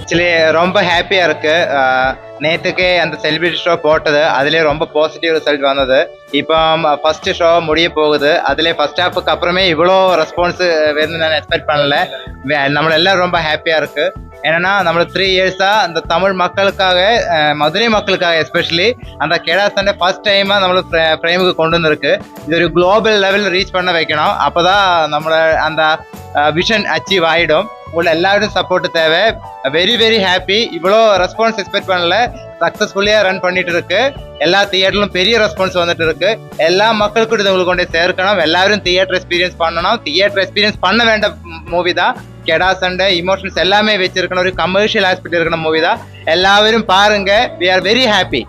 Actually ரொம்ப ஹாப்பியாக இருக்குது. நேற்றுக்கே அந்த செலிபிரிட்டி ஷோ போட்டது, அதுலேயே ரொம்ப பாசிட்டிவ் ரிசல்ட் வந்தது. இப்போ ஃபஸ்ட்டு ஷோ முடிய போகுது, அதுலேயே ஃபஸ்ட் ஹாஃபுக்கு அப்புறமே இவ்வளோ ரெஸ்பான்ஸு வேணும்னு நான் எக்ஸ்பெக்ட் பண்ணல. நம்மளெல்லாம் ரொம்ப ஹாப்பியாக இருக்குது. ஏன்னா நம்ம 3 இயர்ஸாக அந்த தமிழ் மக்களுக்காக, மதுரை மக்களுக்காக எஸ்பெஷலி அந்த கெடா சண்டை ஃபர்ஸ்ட் டைமாக நம்மளுக்கு ஃப்ரேமுக்கு கொண்டு வந்துருக்கு. இது ஒரு குளோபல் லெவலில் ரீச் பண்ண வைக்கணும். அப்போ தான் நம்மளை அந்த விஷன் அச்சீவ் ஆகிடும். உள்ள எல்லாரும் சப்போர்ட் தேவை. Very very happy. இவ்வளோ ரெஸ்பான்ஸ் எக்ஸ்பெக்ட் பண்ணல. சக்ஸஸ்ஃபுல்லியாக ரன் பண்ணிட்டு இருக்கு. எல்லா தியேட்டர்லும் பெரிய ரெஸ்பான்ஸ் வந்துட்டு இருக்கு. எல்லா மக்களுக்கும் இது உங்களுக்கு கொண்டு சேர்க்கணும். எல்லாரும் தியேட்டர் எக்ஸ்பீரியன்ஸ் பண்ணணும். தியேட்டர் எக்ஸ்பீரியன்ஸ் பண்ண வேண்ட மூவி தான் கெடா சண்டை. இமோஷன்ஸ் எல்லாமே வச்சிருக்கணும். ஒரு கமர்ஷியல் ஆஸ்பெக்ட் இருக்கணும் மூவி தான். எல்லாரும் பாருங்க. We are very happy.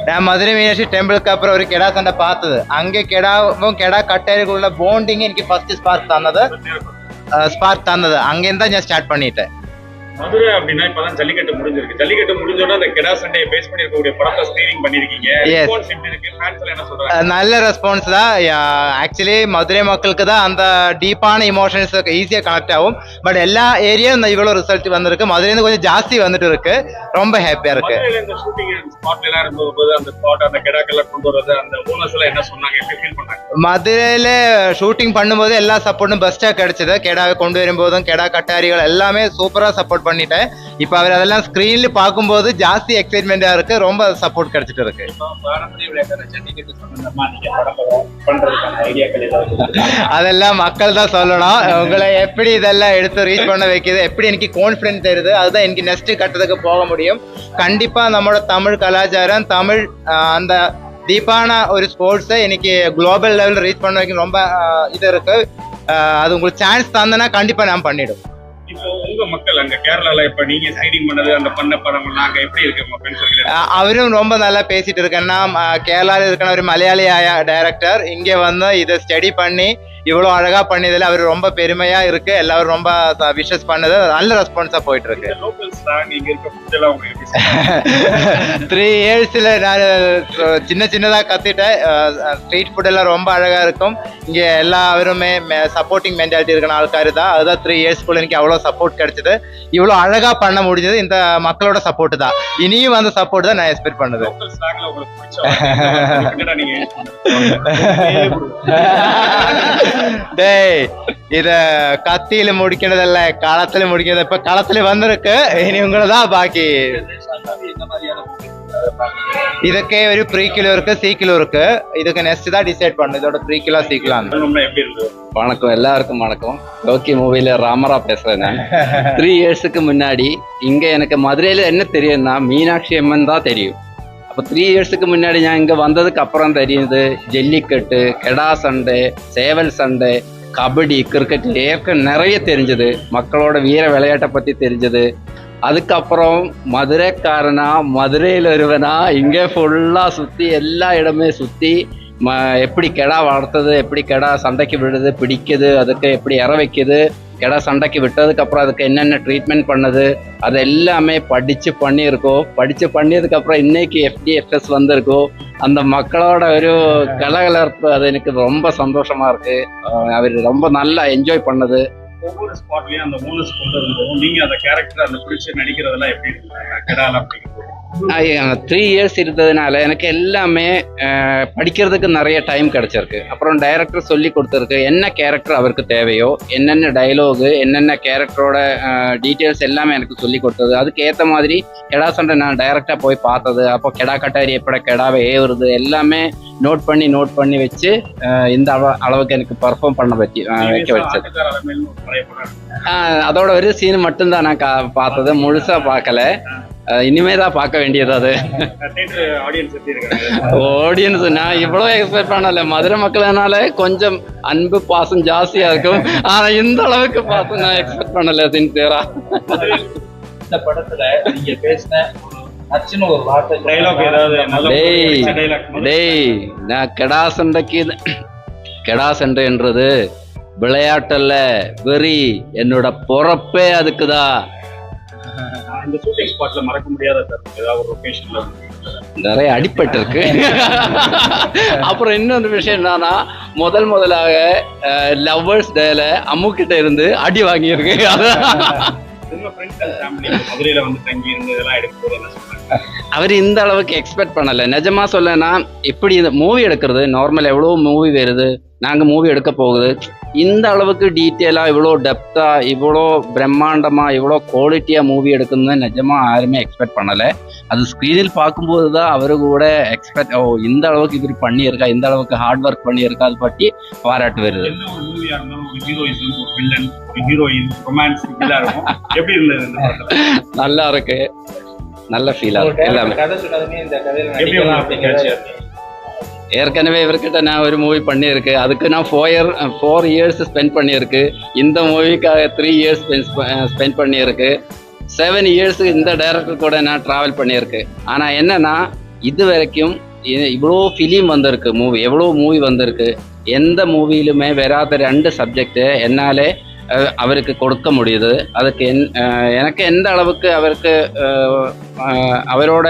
நான் மதுரை மீனாட்சி டெம்பிளுக்கு அப்புறம் ஒரு கெடா சண்டை பார்த்தது. அங்கே கெடாவும் கெடா கட்டைகளுக்குள்ள போண்டிங் எனக்கு ஃபர்ஸ்ட் ஸ்பார்க் தந்தது. அங்கேருந்து தான் நான் ஸ்டார்ட் பண்ணிட்டேன். மதுரை அப்படின்னா இப்பதான் ஜல்லிக்கட்டு முடிஞ்சிருக்கு. ஜல்லிக்கட்டு முடிஞ்சோன்னா அந்த கெடா சண்டையை பேஸ் பண்ணி இருக்கக்கூடிய படத்தை ஸ்கிரீனிங் பண்ணிருக்கீங்க. நல்ல ரெஸ்பான்ஸ் தான். ஆக்சுவலி மதுரை மக்களுக்கு தான் அந்த டீப்பான இமோஷன்ஸ் ஈஸியா கனெக்ட் ஆகும். பட் எல்லா ஏரியாவும் இவ்வளவு ரிசல்ட் வந்திருக்கு. மதுரையில கொஞ்சம் ஜாஸ்தி வந்துட்டு இருக்கு. ரொம்ப ஹாப்பியா இருக்கு. இந்த ஷூட்டிங் ஸ்பாட்ல எல்லாம் இருக்கும்போது அந்த ஸ்பாட் அந்த கெடாக்கெல்லாம் கொண்டு வரது, அந்த ஓனர்ஸ் எல்லாம் என்ன சொன்னாங்க, எப்படி ஃபீல் பண்ணாங்க? மதுரையில ஷூட்டிங் பண்ணும்போது எல்லா சப்போர்ட்டும் பெஸ்டா கிடைச்சது. கெடாவை கொண்டு வரும்போதும் கெடா கட்டாரிகள் எல்லாமே சூப்பரா சப்போர்ட் பண்ணிட்டேன். இப்போ அவர் அதெல்லாம் ஸ்கிரீன்ல பார்க்கும்போது ஜாஸ்தி எக்ஸைட்மெண்டா இருக்கு. ரொம்ப சப்போர்ட் கிடைச்சிட்டு இருக்கு. அதெல்லாம் மக்கள் தான் சொல்லணும். உங்களை எப்படி இதெல்லாம் எடுத்து ரீச் பண்ண வைக்குது, எப்படி எனக்கு கான்ஃபிடன்ஸ் தருது, அதுதான் எனக்கு நெக்ஸ்ட் கட்டத்துக்கு போக முடியும். கண்டிப்பா நம்மளோட தமிழ் கலாச்சாரம், தமிழ் அந்த டீப்பான ஒரு ஸ்போர்ட்ஸை இன்னைக்கு குளோபல் லெவலில் ரீச் பண்ண வைக்க ரொம்ப இது இருக்கு. அது உங்களுக்கு சான்ஸ் தந்தனா கண்டிப்பா நான் பண்ணிடும். இப்போ உங்க மக்கள் அங்க கேரளால இப்ப நீங்க சைடிங் பண்ணது அந்த பண்ண படம் அங்க எப்படி இருக்கு உங்க ஃப்ரெண்ட்ஸ்? அவரும் ரொம்ப நல்லா பேசிட்டு இருக்கேன்னா, கேரளாவில் இருக்கிற ஒரு மலையாளி டைரக்டர் இங்கே வந்து இதை ஸ்டடி பண்ணி இவ்வளோ அழகா பண்ணதில் அவர் ரொம்ப பெருமையா இருக்கு. எல்லாரும் ரொம்ப விஷஸ் பண்ணது நல்ல ரெஸ்பான்ஸா போயிட்டு இருக்கு. 3 இயர்ஸ்ல நான் சின்னதா கத்துட்டேன். ஸ்ட்ரீட் ஃபுட் எல்லாம் ரொம்ப அழகா இருக்கும். இங்க எல்லாருமே சப்போர்ட்டிங் மென்டாலிட்டி இருக்கிற ஆள்காரு தான். அதுதான் 3 இயர்ஸ்க்குள்ள எனக்கு அவ்வளோ சப்போர்ட் கிடைச்சது. இவ்வளோ அழகா பண்ண முடிஞ்சது இந்த மக்களோட சப்போர்ட் தான். இனியும் அந்த சப்போர்ட் தான் நான் எக்ஸ்பெக்ட் பண்ணது. டேய், இத கத்தியில முடிக்கிறதல்ல, களத்துல முடிக்கிறது. இப்ப களத்துல வந்திருக்கு. இனி உங்களதான் பாக்கி. இதுக்கே ஒரு ப்ரீக்கிலோ இருக்கு, சீக்கிலோ இருக்கு. இதுக்கு நெக்ஸ்ட் தான் டிசைட் பண்ணு. இதோட ப்ரீக்கிலா சீக்கிலா. வணக்கம், எல்லாருக்கும் வணக்கம். லோக்கி மூவில ராமரா பேசுறேன் நான். 3 இயர்ஸுக்கு முன்னாடி இங்க எனக்கு மதுரையில என்ன தெரியும்னா மீனாட்சி அம்மன் தான் தெரியும். அப்போ 3 இயர்ஸுக்கு முன்னாடி நான் இங்கே வந்ததுக்கு அப்புறம் தெரியுது ஜல்லிக்கட்டு, கெடா சண்டை, சேவல் சண்டை, கபடி, கிரிக்கெட் ஏற்க நிறைய தெரிஞ்சது. மக்களோட வீர விளையாட்டை பற்றி தெரிஞ்சது. அதுக்கப்புறம் மதுரைக்காரனா, மதுரையில் ஒருவனா இங்கே ஃபுல்லாக சுற்றி எல்லா இடமே சுற்றி எப்படி கெடா வளர்த்தது, எப்படி கெடா சண்டைக்கு விடுது, பிடிக்குது, அதுக்கு எப்படி இற வைக்குது, கெடா சண்டைக்கு விட்டதுக்கப்புறம் அதுக்கு என்னென்ன ட்ரீட்மெண்ட் பண்ணுது, அது எல்லாமே படித்து பண்ணியிருக்கோம். படித்து பண்ணியதுக்கப்புறம் இன்னைக்கு FDFS வந்திருக்கோம். அந்த மக்களோட ஒரு கலகலர்ப்பு அது எனக்கு ரொம்ப சந்தோஷமாக இருக்குது. அவர் ரொம்ப நல்லா என்ஜாய் பண்ணது. ஒவ்வொரு ஸ்பாட்லயும் அந்த ஓனர்ஸ் கொண்டு வரும்போது நீங்க அந்த கேரக்டர் அந்த பிடிச்சி நடிக்கிறதெல்லாம் எப்படி இருக்கு கெடால அப்படிங்கிறது? 3 இயர்ஸ் இருந்ததுனால எனக்கு எல்லாமே படிக்கிறதுக்கு நிறைய டைம் கிடைச்சிருக்கு. அப்புறம் டைரக்டர் சொல்லி கொடுத்துருக்கு என்ன கேரக்டர் அவருக்கு தேவையோ, என்னென்ன டைலாகு, என்னென்ன கேரக்டரோட டீட்டெயில்ஸ் எல்லாமே எனக்கு சொல்லி கொடுத்தது. அதுக்கு ஏற்ற மாதிரி கெடா சண்டை நான் டைரக்டாக போய் பார்த்தது. அப்போ கெடா கட்டாரி எப்படி கெடாவை ஏவுறது எல்லாமே நோட் பண்ணி வச்சு இந்த அளவுக்கு எனக்கு பர்ஃபார்ம் பண்ண வைக்க வச்சது. அதோட ஒரு சீன் மட்டும்தான் நான் பார்த்தது, முழுசா பார்க்கல. இனிமே தான் பார்க்க வேண்டியது. அது ஆடியன்ஸ் நான் இவ்வளோ எக்ஸ்பெக்ட் பண்ணல. மதுரை மக்கள்னால கொஞ்சம் அன்பு பாசம் ஜாஸ்தியா இருக்கும். ஆனா இந்த அளவுக்கு பாசம் நான் எக்ஸ்பெக்ட் பண்ணல. சின்சியரா இந்த படத்துல நீங்க பேசின நான் கெடா சண்டைன்றது விளையாட்டல்ல, வெறி. என்னோட பொறப்பே அதுக்குதான். இந்த ஷூட்டிங் ஸ்பாட்ல மறக்க முடியாத ஏதாவது ஒரு லொகேஷன்ல நிறைய அடிபட்டு இருக்கு. அப்புறம் இன்னொரு விஷயம் என்னன்னா, முதலாக லவ்வர்ஸ் டேல அம்மு கிட்ட இருந்து அடி வாங்கியிருக்கு. உங்க ஃப்ரெண்ட்ஸ் அண்ட் ஃபேமிலி மதுரையில வந்து தங்கி இருந்து இதெல்லாம் எடுக்கும்போது என்ன சொல்றாங்க? அவர் இந்த அளவுக்கு எக்ஸ்பெக்ட் பண்ணல. நிஜமா சொல்லனா, இப்படி இந்த மூவி எடுக்கிறது நார்மல் எவ்வளோ மூவி வருது, நாங்கள் மூவி எடுக்க போகுது, இந்த அளவுக்கு டீட்டெயிலாக இவ்வளோ டெப்த்தாக இவ்வளோ பிரம்மாண்டமாக இவ்வளோ குவாலிட்டியாக மூவி எடுக்கணும்னு நிஜமாக யாருமே எக்ஸ்பெக்ட் பண்ணலை. அது ஸ்க்ரீனில் பார்க்கும்போது தான் அவரு கூட எக்ஸ்பெக்ட், இந்த அளவுக்கு இப்படி பண்ணியிருக்கா, இந்த அளவுக்கு ஹார்ட் ஒர்க் பண்ணியிருக்கா, அது பற்றி பாராட்டு வருது. எந்த ஒரு மூவியா இருந்தாலும் ஒரு ஹீரோயிசம், ஒரு வில்லன், ஒரு ஹீரோயின், ரொமான்ஸ் இப்படிலாம் இருக்கும். எப்படி இருந்தது இந்த படத்துல? நல்லா இருக்கு, நல்ல ஃபீல் ஆகுது எல்லாமே. கதை சொன்னதுமே இந்த கதையில எப்படி நடிக்கலாம் உங்களுக்கு அப்படிங்கிறது ஏற்கனவே இவர்கிட்ட நான் ஒரு மூவி பண்ணியிருக்கு, அதுக்கு நான் 4 இயர்ஸ் ஸ்பெண்ட் பண்ணியிருக்கு. இந்த மூவிக்காக 3 இயர்ஸ் ஸ்பெண்ட் பண்ணியிருக்கு. 7 இயர்ஸ் இந்த டைரக்டர் கூட நான் ட்ராவல் பண்ணியிருக்கு. ஆனால் என்னன்னா, இது வரைக்கும் இவ்வளோ ஃபிலிம் வந்திருக்கு, எவ்வளோ மூவி வந்திருக்கு, எந்த மூவியிலுமே வராத 2 சப்ஜெக்டு என்னாலே அவருக்கு கொடுக்க முடியுது. அதுக்கு எனக்கு எந்த அளவுக்கு அவருக்கு அவரோட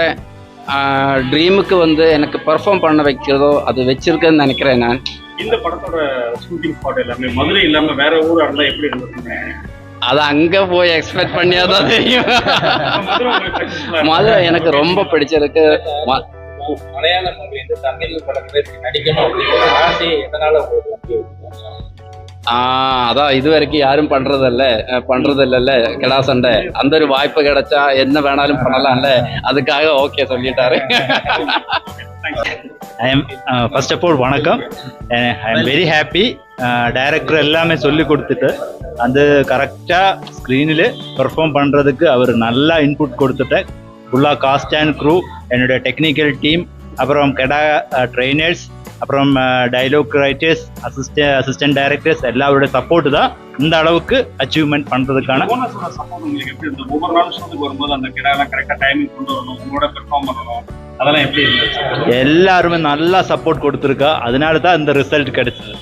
ட்ரீமுக்கு வந்து எனக்கு பெர்ஃபார்ம் பண்ண வைக்கிறதோ அது வச்சிருக்குன்னு நினைக்கிறேன் நான். இந்த படத்தோட ஷூட்டிங் ஸ்பாட் எல்லாமே மதுரை இல்லாம வேற ஊரா இருந்தா எப்படி இருந்தது? அது அங்கே போய் எக்ஸ்பெக்ட் பண்ணியாதான் தெரியும். மதுரை உங்களுக்கு successful ஆ மதுரை எனக்கு ரொம்ப பிடிச்சிருக்கு. மலையாள மூவி வந்து தமிழ் படத்துல நடிக்கணும் அப்படிங்கிற ஆசை எதனால உங்களுக்கு வந்து? அதான் இது வரைக்கும் யாரும் பண்றது இல்லைல்ல கிடா சண்டை. அந்த ஒரு வாய்ப்பு கிடைச்சா என்ன வேணாலும் பண்ணலாம்ல, அதுக்காக ஓகே சொல்லிட்டாரு. ஃபர்ஸ்ட் ஆஃப் ஆல் வணக்கம். I am very happy. Director எல்லாமே சொல்லி கொடுத்துட்டு அந்த கரெக்டாக ஸ்க்ரீனில் பெர்ஃபார்ம் பண்ணுறதுக்கு அவர் நல்லா இன்புட் கொடுத்துட்டு ஃபுல்லாக காஸ்ட் அண்ட் க்ரூ, என்னுடைய டெக்னிக்கல் டீம், அப்புறம் கெடா ட்ரெயினர்ஸ், அப்புறம் டைலாக் ரைட்டர்ஸ், அசிஸ்டன்ட் டைரக்டர்ஸ் எல்லாரோட சப்போர்ட் தான் இந்த அளவுக்கு அச்சீவ்மெண்ட் பண்ணுறதுக்கான. போனஸோட சப்போர்ட் உங்களுக்கு எப்படி இருந்தது? ஒவ்வொரு நாள் ஷூட்டுக்கு வரும்போது அந்த கிடாலாம் கரெக்டாக டைமிங் கொண்டு வரணும், உங்களோட பெர்ஃபார்ம் பண்ணணும், அதெல்லாம் எப்படி இருந்தது? எல்லாருமே நல்லா சப்போர்ட் கொடுத்துருக்கா, அதனால தான் இந்த ரிசல்ட் கிடைச்சது.